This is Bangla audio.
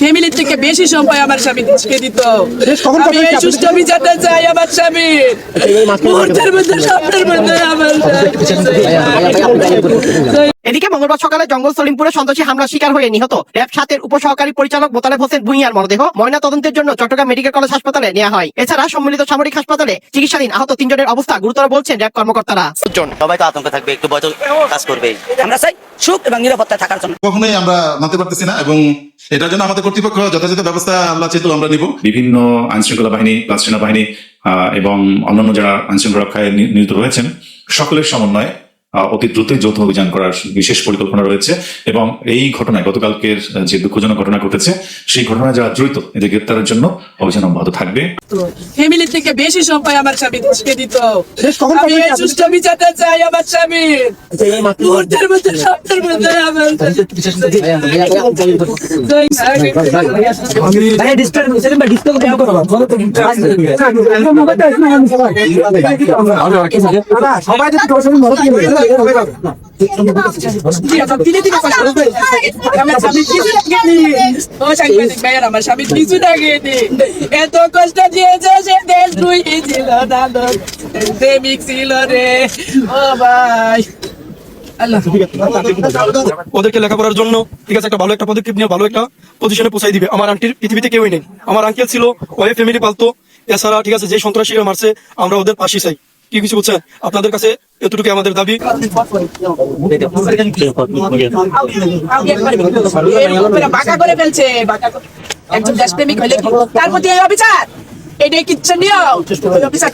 ফ্যামিলির থেকে বেশি সময় আমার স্বামী দেশকে দিত। আমি এই সুষ্ঠু বিচারটা চাই আমার স্বামীর। মুহূর্তের মধ্যে স্বপ্নের মধ্যে আমার এদিকে মঙ্গলবার সকালে জঙ্গল সলিমপুরে সন্ত্রাসী হামলার শিকার হয়ে নিহত র‍্যাব ৭-এর উপসহকারী পরিচালক মোতালেব হোসেন ভূঁইয়ার মরদেহ ময়না তদন্তের জন্য চট্টগ্রাম মেডিকেল কলেজ হাসপাতালে নেওয়া হয়। এছাড়া সম্মিলিত সামরিক হাসপাতালে চিকিৎসাধীন আহত ৩ জনের অবস্থা গুরুতর বলছেন র‍্যাব কর্মকর্তারা। সবাই তো আতঙ্ক থাকবে, একটু ভয় তো কাজ করবে। আমরা চাই সুখ এবং নিরাপত্তা থাকার জন্য। কখনোই আমরা মানতে পারতেছি না এবং এটার জন্য আমাদের কর্তৃপক্ষ যথাযথ ব্যবস্থা আল্লাহ চেয়ে আমরা নিব। বিভিন্ন আইনশৃঙ্খলা বাহিনী, প্লাস সেনাবাহিনী এবং অন্যান্য যারা আইনশৃঙ্খলা রক্ষায় নিয়োজিত রয়েছেন সকলের সমন্বয়ে অতি দ্রুতই যৌথ অভিযান করার বিশেষ পরিকল্পনা রয়েছে এবং এই ঘটনায় গতকালকের যে দুঃখজনক ঘটনা ঘটেছে সেই ঘটনায় যারা জড়িত এদের গ্রেপ্তারের জন্য অভিযান অব্যাহত থাকবে। ফ্যামিলির থেকে বেশি সময় আমার স্বামী দেশকে দিত। আমি এই সুষ্ঠু বিচারটা চাই আমার স্বামীর। মুহূর্তের মধ্যে স্বপ্নের মধ্যে আমার এত কষ্ট দিয়েছে সে দেশ ছিল প্রেমিক ছিল রে। ও ভাই ওদেরকে লেখাপড়ার জন্য ঠিক আছে একটা ভালো একটা পদক্ষেপ নিয়ে ভালো একটা পজিশনে পৌঁছাই দিবে। আমার আন্টির পৃথিবীতে কেউই নেই। আমার আঙ্কেল ছিল, ওই ফ্যামিলি পালতো। এছাড়া ঠিক আছে যে সন্ত্রাসীরা মারছে আমরা ওদের ফাঁসি চাই। কি কিছু বলছেন আপনাদের কাছে এতটুকু আমাদের দাবি। বাঁকা করে ফেলছে একজন দেশপ্রেমিক হলে তার প্রতি এই অবিচার, এটাই কিচ্ছু নিয়ে অবিচার